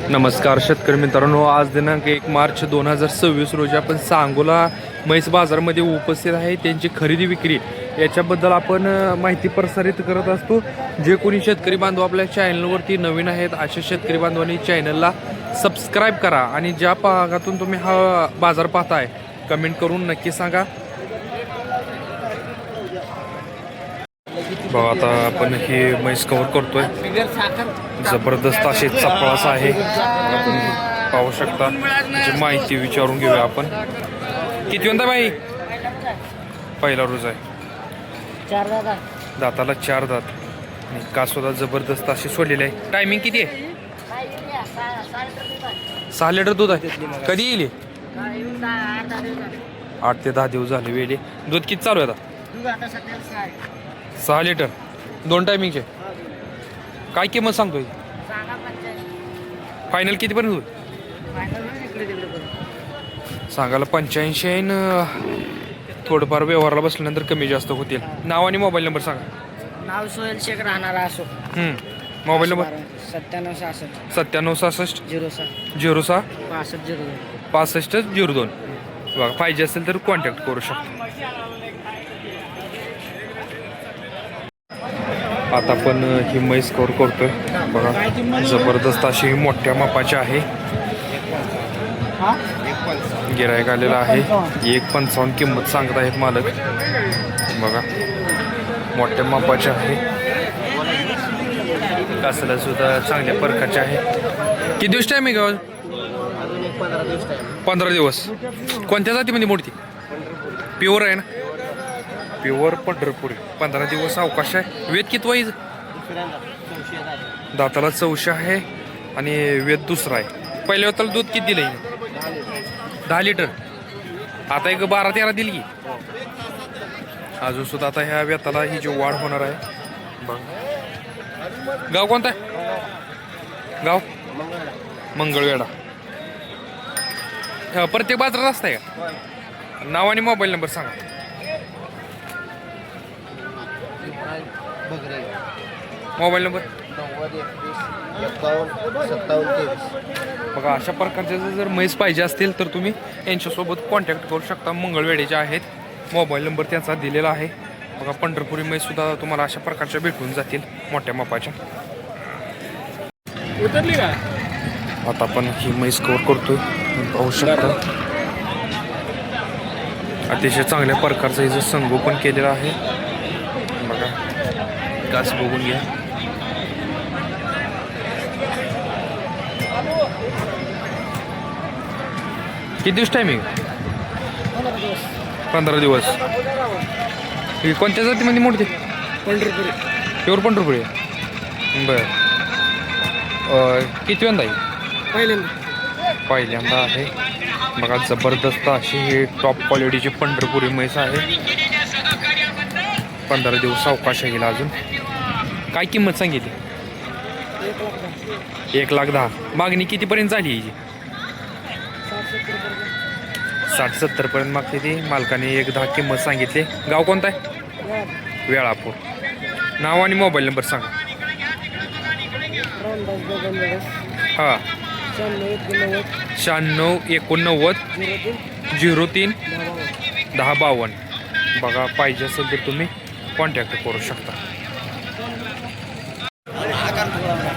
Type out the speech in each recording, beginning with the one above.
नमस्कार शेतकरी मित्रांनो, आज दिनांक 1 मार्च 2026 रोजी आपण सांगोला म्हैस बाजारामध्ये उपस्थित आहे. त्यांची खरेदी विक्री याच्याबद्दल आपण माहिती प्रसारित करत असतो. जे कोणी शेतकरी बांधव आपल्या चॅनलवरती नवीन आहेत अशा शेतकरी बांधवांनी चॅनलला सबस्क्राईब करा आणि ज्या भागातून तुम्ही हा बाजार पाहताय कमेंट करून नक्की सांगा. बघा आता आपण ही म्हैस कव्हर करतोय. जबरदस्त असे चपळास आहे, आपण पाहू शकता. त्याची माहिती विचारून घेऊया आपण. किती वंदा बाई? पहिला रोज आहे. दाताला 4 दात आणि कासोदा जबरदस्त अशी सोडलेली आहे. टायमिंग किती आहे? 6 लिटर दूध आहे. कधी येईल? 8 ते 10 दिवस झाले वेळे. दूध किती चालू आहे आता? 6 लिटर 2 टायमिंगचे. काय किंमत सांगतोय? फायनल कितीपर्यंत होईल? सांगायला 85 आहे ना. थोडंफार व्यवहाराला बसल्यानंतर कमी जास्त होतील. नाव आणि मोबाईल नंबर सांगा. नाव सोहेल शेख राहणार असो. Mobile number 9766 9766 06 06 6502. 6502. बघा पाहिजे असेल तर कॉन्टॅक्ट करू शकतो. आता आपण ही म्हैस कव्हर करतोय. बघा जबरदस्त अशी मोठ्या मापाची आहे. गिरायक आलेला आहे. 1.55 किंमत सांगत आहेत मालक. बघा मोठ्या मापाचे आहे. कासला सुद्धा चांगल्या प्रकारचे आहे. किती दिवस टाईम आहे गावात? 15 दिवस. कोणत्या जातीमध्ये मोडती? प्युअर आहे ना? प्युअर पंढरपुरी. 15 दिवस अवकाश आहे. वेद किती वाईज? दाताला 400 आहे आणि वेद दुसरा आहे. पहिल्या वेताला दूध किती दिलं? 10 लिटर. आता एक 12-13 दिली की अजून सुद्धा. आता ह्या वेताला ही जी वाढ होणार आहे. बघा गाव कोणता आहे? गाव मंगळवेढा. प्रत्येक बाजारात असताय का? नाव आणि मोबाईल नंबर सांगा. मोबाईल नंबर बघा अशा प्रकारचे जर म्हैस पाहिजे असतील तर तुम्ही यांच्यासोबत कॉन्टॅक्ट करू शकता. मंगळवेढेचे आहेत. मोबाईल नंबर त्यांचा दिलेला आहे. बघा पंढरपुरी म्हैस सुद्धा तुम्हाला अशा प्रकारच्या भेटून जातील मोठ्या मापाच्या. उतरली का? आता आपण ही म्हैस कव्हर करतोय. पाहू शकता अतिशय चांगल्या प्रकारचं हिचं संगोपन केलेलं आहे. बघा कास बघून घ्या. किती दिवस टायमिंग? 15 दिवस. ही कोणत्या जातीमध्ये मोडते? पंढरपुरी. प्युअर पंढरपुरी. बरं किती वेळा आहे? पहिल्यांदा आहे. बघा जबरदस्त अशी ही टॉप क्वालिटीची पंढरपुरी म्हैस आहे. 15 दिवस अवकाश येईल अजून. काय किंमत सांगितली? 1,10,000. मागणी कितीपर्यंत झाली हिची? 60-70 पर्यंत मागते ती. मालकाने 1,10,000 किंमत सांगितली. गाव कोणतं आहे? वेळापूर. नाव आणि मोबाईल नंबर सांगा. हां 9689 03 1052. बघा पाहिजे असेल तर तुम्ही कॉन्टॅक्ट करू शकता.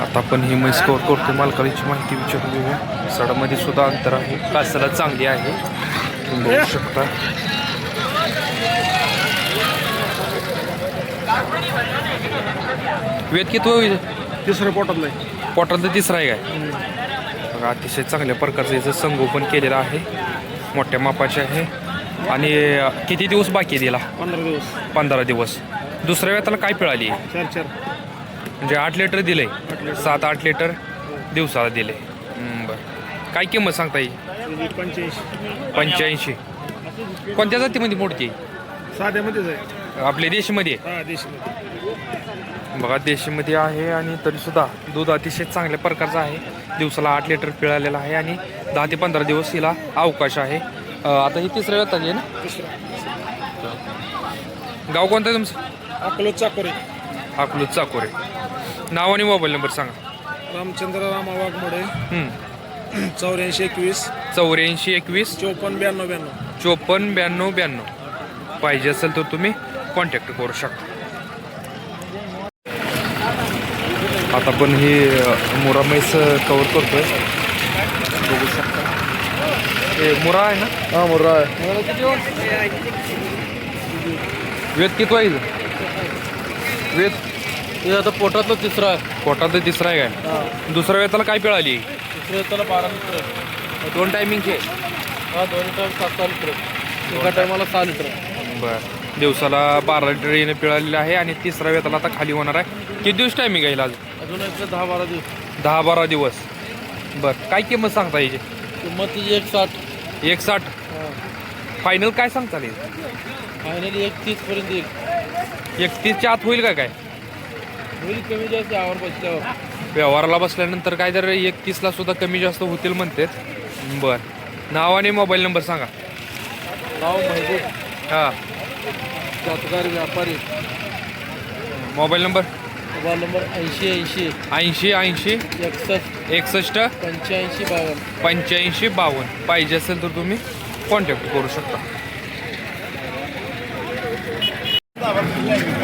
आता आपण ही म्हैस कव्हर करतो. मालकाची माहिती विचारून घेऊया. सडामध्ये सुद्धा अंतर आहे. कासाला चांगली आहे तुम्ही बघू शकता. वेद किती होईल? तिसरं पोटातलं आहे. पोटातलं तिसरा आहे काय? बघा अतिशय चांगल्या प्रकारचं याचं संगोपन केलेलं आहे. मोठ्या मापाचे आहे. आणि किती दिवस बाकी दिला? 15 दिवस. दुसऱ्या वेळेला काय पिळाली? 4 म्हणजे 8 लिटर दिले. 7-8 लिटर दिवसाला दिले. बरं काय किंमत सांगता येईल? 85. कोणत्या जातीमध्ये मोडती? साध्यामध्येच आहे. आपल्या देशीमध्ये? बघा देशीमध्ये आहे आणि तरीसुद्धा दूध अतिशय चांगल्या प्रकारचं आहे. दिवसाला 8 लिटर पिळालेलं आहे आणि 10 ते 15 दिवस हिला अवकाश आहे. आता ही तिसऱ्या वेळात आली आहे ना? गाव कोणतं आहे तुमचं? अकलूज चाकोरे. अकलूज चाकोरे. नाव आणि मोबाईल नंबर सांगा. रामचंद्र रामा वाघमोडे हं. 84 21 84 21 54 92 54 92 92 पाहिजे असेल तर तुम्ही कॉन्टॅक्ट करू शकता. आता पण ही मुरा म्हैस कवर करतोय, बघू शकता. हे मुरा आहे ना? हा मुर्रा आहे. वेद किती आहे वेद? हे आता पोटातलं तिसरा आहे. पोटात तिसरा आहे काय? दुसऱ्या वेताला काय पिळाली? दुसऱ्या त्याला 12 लिटर. 2 टायमिंगचे. हा 2 टाइम 7 लिटर. एका टायमाला 6 लिटर. बरं, दिवसाला 12 लिटर येणं पिळालेलं आहे आणि तिसऱ्या वेताला आता खाली होणार आहे. किती दिवस टायमिंग आहे आज? अजून आपलं 10-12 दिवस. 10-12 दिवस. बरं, काय किंमत सांगता याची? किंमत तिची 160. 160. फायनल काय सांगता येईल? फायनली 130 पर्यंत येईल. 31च्या आत होईल का काय? होईल कमी जास्त यावर बसल्यावर. व्यवहाराला बसल्यानंतर काय तर 31ला सुद्धा कमी जास्त होतील म्हणते. बरं, नाव आणि मोबाईल नंबर सांगा. नाव महबूब हां, जातगार व्यापारी. Mobile number mobile number 80 80 80 61 61 85 52. 85 52 पाहिजे असेल तर तुम्ही कॉन्टॅक्ट करू शकता.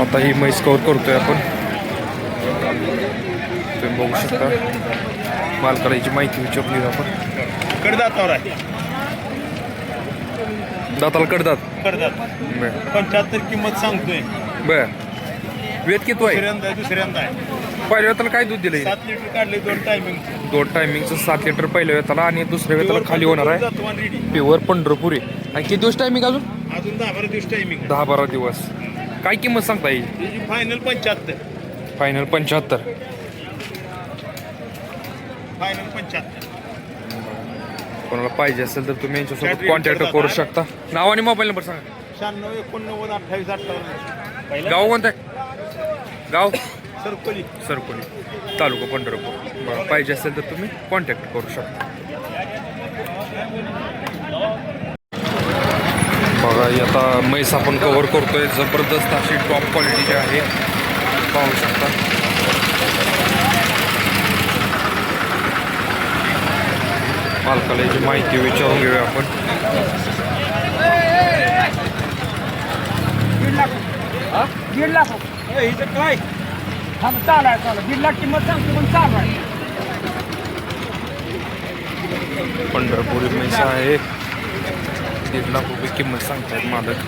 आता ही म्हैस कवर करतोय आपण, तुम्ही बघू शकता. मालकाची माहिती विचारली आपण. कडदातावर आहे. दाताला कडदात. कडदात बर 75 किंमत सांगतोय. बर, वेद किती आहे? दुसऱ्यांदा आहे. पहिल्या वेताला काय दूध दिलं? 7 लिटर काढले 2 टायमिंग. 2 टायमिंगचं 7 लिटर पहिल्या वेताला आणि दुसऱ्या वेताला खाली होणार आहे. प्युअर पंढरपुरी. आणि किती दिवस टायमिंग अजून? अजून 10-12 दिवस टायमिंग. 10-12 दिवस. काय किंमत सांगता येईल? त्याची फायनल 75. फायनल 75. फायनल 75. कोणाला पाहिजे असेल तर तुम्ही यांच्यासोबत कॉन्टॅक्ट करू शकता. नाव आणि मोबाईल नंबर सांगा. 96 89 28 58. गाव कोणतं आहे? गाव सरकोली. सरकोली, तालुका पंढरपूर. बरं, पाहिजे असेल तर तुम्ही कॉन्टॅक्ट करू शकता. बघा, ही आता म्हैस आपण कव्हर करतोय. जबरदस्त अशी टॉप क्वालिटीची आहे, पाहू शकता. मालकाला याची माहिती विचारून घेऊया आपण. काय चालाय 1.5 लाख किंमत सांगतो पण चालू आहे. पंढरपुरी म्हैस आहे. 1.5 लाख रुपये किंमत सांगतायत मालक.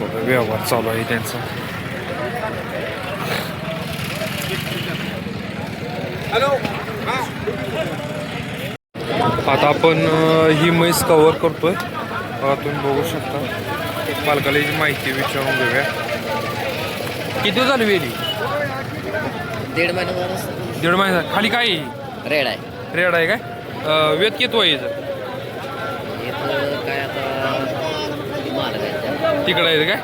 बघा, व्यवहार चालू आहे त्यांचा. आता आपण ही म्हैस कव्हर करतोय. तुम्ही बघू शकता. मालकाला याची माहिती विचारून घेऊया. किती दिवस झाली वेली? 1.5 महिना झाला. 1.5 महिना. खाली काय आहे? रेड आहे. रेड आहे काय? वेद किती आहे याचं? इथं काय आता मालक आहे तिकडं आहे काय?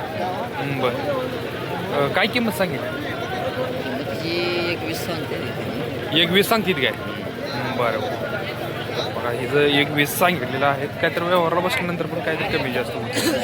बरं, काय किंमत सांगितली? किंमतीची 21 सांगते. 1.20 सांगतील काय? बरं, बघा, हिचं 1.20 सांगितलेलं आहे. काहीतरी व्यवहाराला बसल्यानंतर पण काहीतरी कमी जास्त होतं.